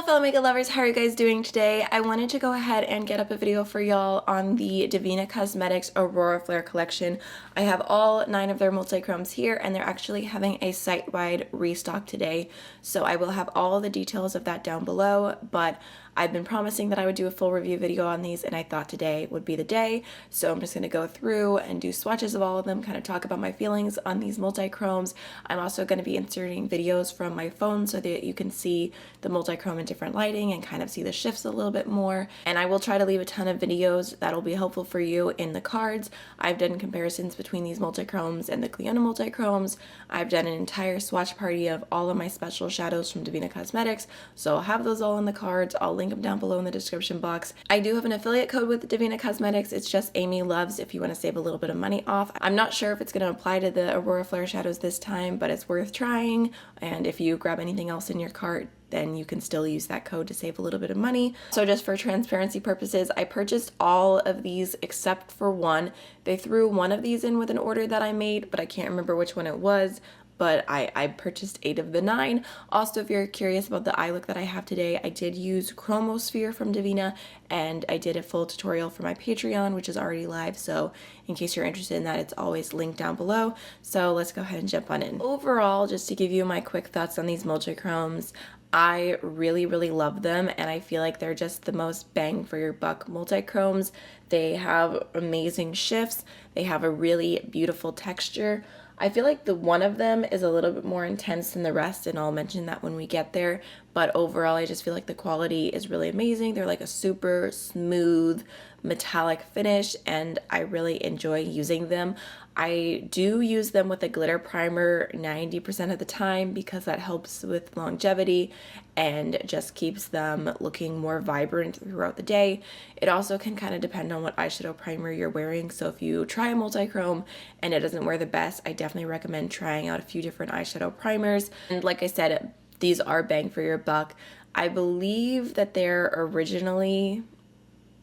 Hello fellow makeup lovers, how are you guys doing today? I wanted to go ahead and get up a video for y'all on the Devinah Cosmetics Aurorae Flare collection. I have all 9 of their multichromes here and they're actually having a site-wide restock today. So I will have all the details of that down below, but I've been promising that I would do a full review video on these and I thought today would be the day. So I'm just going to go through and do swatches of all of them, kind of talk about my feelings on these multichromes. I'm also going to be inserting videos from my phone so that you can see the multichrome in different lighting and kind of see the shifts a little bit more. And I will try to leave a ton of videos that'll be helpful for you in the cards. I've done comparisons between these multichromes and the Cliona multichromes. I've done an entire swatch party of all of my special shadows from Devinah Cosmetics, so I'll have those all in the cards. I'll link them down below in the description box. I do have an affiliate code with Devinah Cosmetics. It's just AMYLOVES if you want to save a little bit of money off. I'm not sure if it's going to apply to the Aurorae Flare shadows this time, but it's worth trying. And if you grab anything else in your cart, then you can still use that code to save a little bit of money. So just for transparency purposes, I purchased all of these except for one. They threw one of these in with an order that I made, but I can't remember which one it was. But I purchased 8 of the 9. Also, if you're curious about the eye look that I have today, I did use Chromosphere from Devinah, and I did a full tutorial for my Patreon, which is already live, so in case you're interested in that, it's always linked down below. So let's go ahead and jump on in. Overall, just to give you my quick thoughts on these multichromes, I really love them, and I feel like they're just the most bang for your buck multichromes. They have amazing shifts, they have a really beautiful texture. I feel like the one of them is a little bit more intense than the rest, and I'll mention that when we get there, but overall I just feel like the quality is really amazing. They're like a super smooth metallic finish and I really enjoy using them. I do use them with a glitter primer 90% of the time because that helps with longevity and just keeps them looking more vibrant throughout the day. It also can kind of depend on what eyeshadow primer you're wearing, so if you try a multichrome and it doesn't wear the best, I definitely recommend trying out a few different eyeshadow primers. And like I said, these are bang for your buck. I believe that they're originally,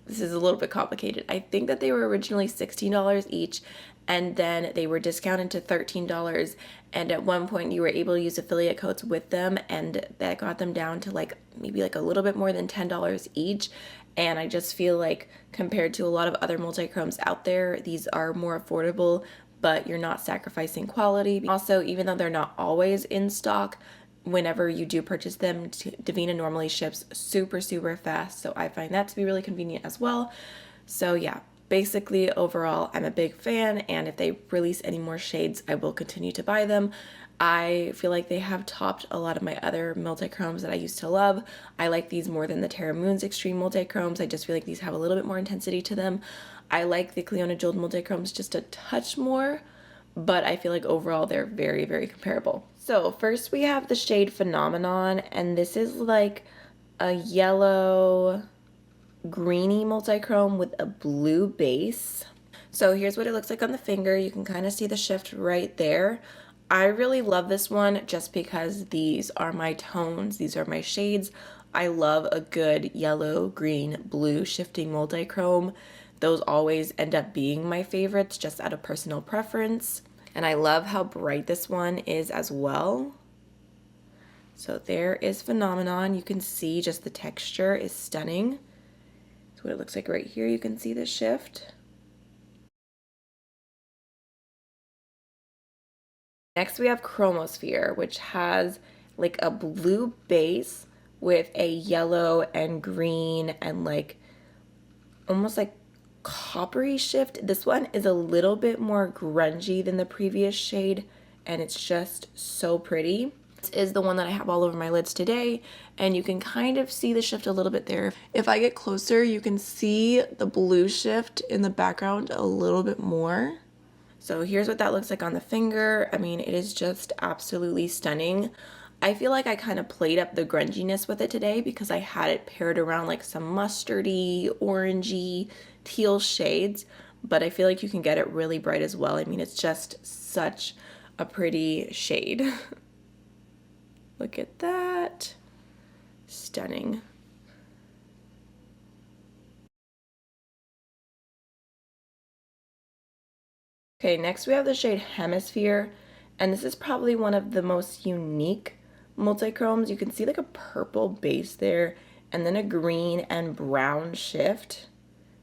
this is a little bit complicated, I think that they were originally $16 each, and then they were discounted to $13, and at one point you were able to use affiliate codes with them, and that got them down to like maybe like a little bit more than $10 each. And I just feel like compared to a lot of other multichromes out there, these are more affordable, but you're not sacrificing quality. Also, even though they're not always in stock, whenever you do purchase them, Devinah normally ships super fast, so I find that to be really convenient as well. So yeah, basically overall I'm a big fan, and if they release any more shades I will continue to buy them. I feel like they have topped a lot of my other multichromes that I used to love. I like these more than the Terra Moon's Extreme multichromes. I just feel like these have a little bit more intensity to them. I like the Cliona Jeweled multichromes just a touch more, but I feel like overall they're very comparable. So first we have the shade Phenomenon, and this is like a yellow greeny multichrome with a blue base. So here's what it looks like on the finger. You can kind of see the shift right there. I really love this one just because these are my tones, these are my shades. I love a good yellow, green, blue shifting multichrome. Those always end up being my favorites just out of personal preference. And I love how bright this one is as well. So there is Phenomenon. You can see just the texture is stunning. That's what it looks like right here. You can see the shift. Next we have Chromosphere, which has like a blue base with a yellow and green and like almost like coppery shift. This one is a little bit more grungy than the previous shade, and it's just so pretty. This is the one that I have all over my lids today, and you can kind of see the shift a little bit there. If I get closer, you can see the blue shift in the background a little bit more. So here's what that looks like on the finger. I mean, it is just absolutely stunning. I feel like I kind of played up the grunginess with it today because I had it paired around like some mustardy, orangey, teal shades, but I feel like you can get it really bright as well. I mean, it's just such a pretty shade. Look at that. Stunning. Okay, next we have the shade Hemisphere, and this is probably one of the most unique multichromes. You can see like a purple base there and then a green and brown shift.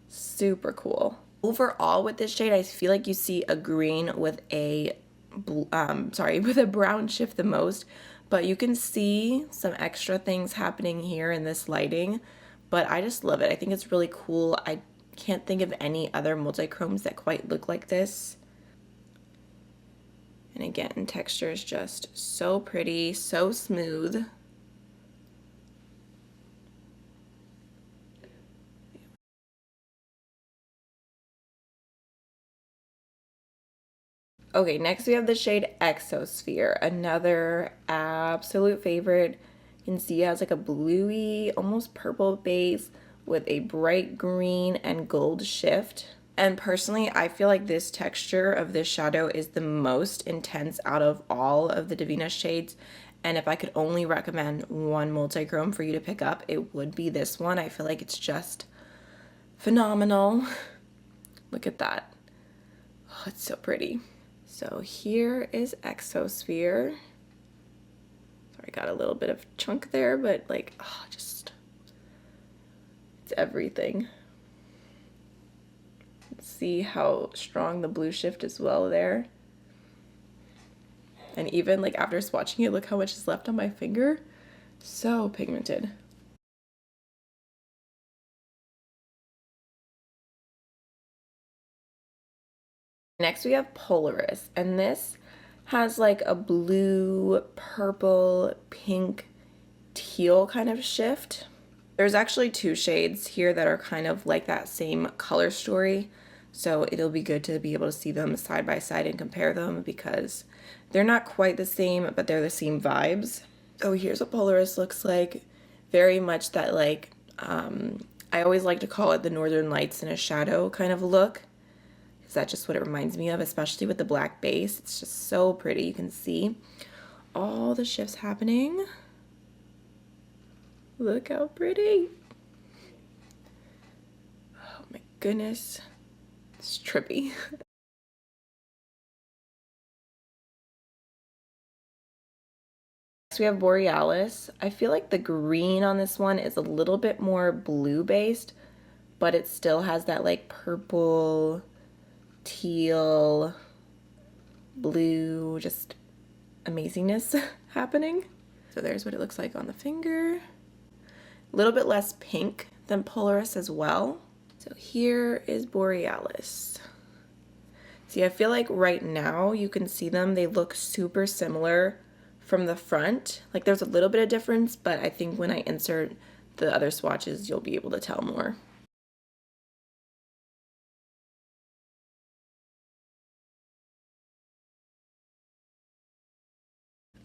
Super cool. Overall with this shade, I feel like you see a green with a with a brown shift the most, but you can see some extra things happening here in this lighting, but I just love it. I think it's really cool. I can't think of any other multichromes that quite look like this. And again, texture is just so pretty, so smooth. Okay, next we have the shade Exosphere, another absolute favorite. You can see it has like a bluey, almost purple base with a bright green and gold shift. And personally, I feel like this texture of this shadow is the most intense out of all of the Devinah shades. And if I could only recommend one multichrome for you to pick up, it would be this one. I feel like it's just phenomenal. Look at that. Oh, it's so pretty. So here is Exosphere. Sorry, got a little bit of chunk there, but like, oh, just, it's everything. See how strong the blue shift is well there. And even like after swatching it, look how much is left on my finger. So pigmented. Next we have Polaris, and this has like a blue, purple, pink, teal kind of shift. There's actually two shades here that are kind of like that same color story, so it'll be good to be able to see them side by side and compare them because they're not quite the same, but they're the same vibes. So here's what Polaris looks like. Very much that like, I always like to call it the Northern Lights in a shadow kind of look. That's just what it reminds me of, especially with the black base. It's just so pretty. You can see all the shifts happening. Look how pretty. Oh my goodness. It's trippy. Next we have Borealis. I feel like the green on this one is a little bit more blue based, but it still has that like purple, teal, blue, just amazingness happening. So there's what it looks like on the finger. A little bit less pink than Polaris as well. So here is Borealis. See, I feel like right now you can see them. They look super similar from the front. Like there's a little bit of difference, but I think when I insert the other swatches, you'll be able to tell more.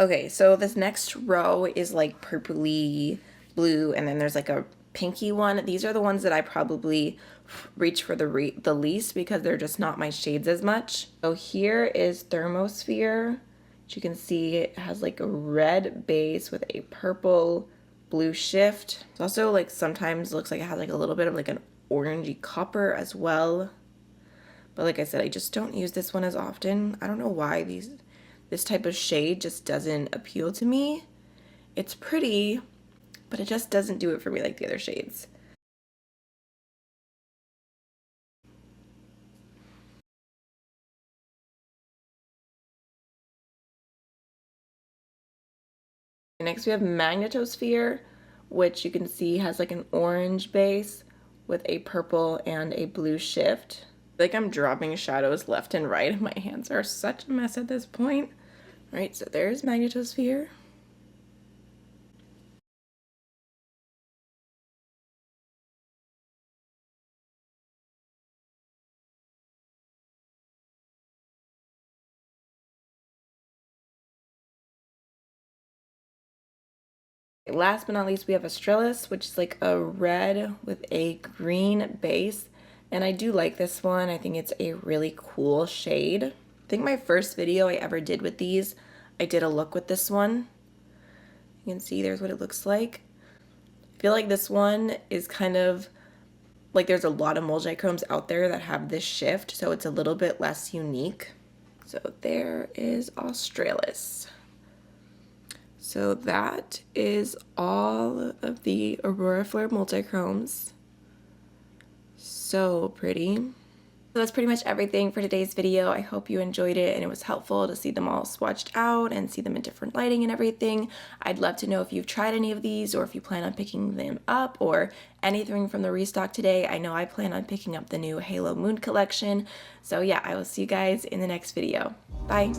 Okay, so this next row is like purpley blue, and then there's like a pinky one. These are the ones that I probably reach for the least because they're just not my shades as much. So here is Thermosphere. As you can see, it has like a red base with a purple blue shift. It also like sometimes looks like it has like a little bit of like an orangey copper as well. But like I said, I just don't use this one as often. I don't know why this type of shade just doesn't appeal to me. It's pretty, but it just doesn't do it for me like the other shades. Next we have Magnetosphere, which you can see has like an orange base with a purple and a blue shift. Like I'm dropping shadows left and right. My hands are such a mess at this point. All right, so there's Magnetosphere. Last but not least, we have Australis, which is like a red with a green base. And I do like this one. I think it's a really cool shade. I think my first video I ever did with these, I did a look with this one. You can see there's what it looks like. I feel like this one is kind of like there's a lot of multichromes out there that have this shift, so it's a little bit less unique. So there is Australis. So that is all of the Aurorae Flare Multichromes. So pretty. So that's pretty much everything for today's video. I hope you enjoyed it and it was helpful to see them all swatched out and see them in different lighting and everything. I'd love to know if you've tried any of these or if you plan on picking them up or anything from the restock today. I know I plan on picking up the new Halo Moon collection. So yeah, I will see you guys in the next video. Bye.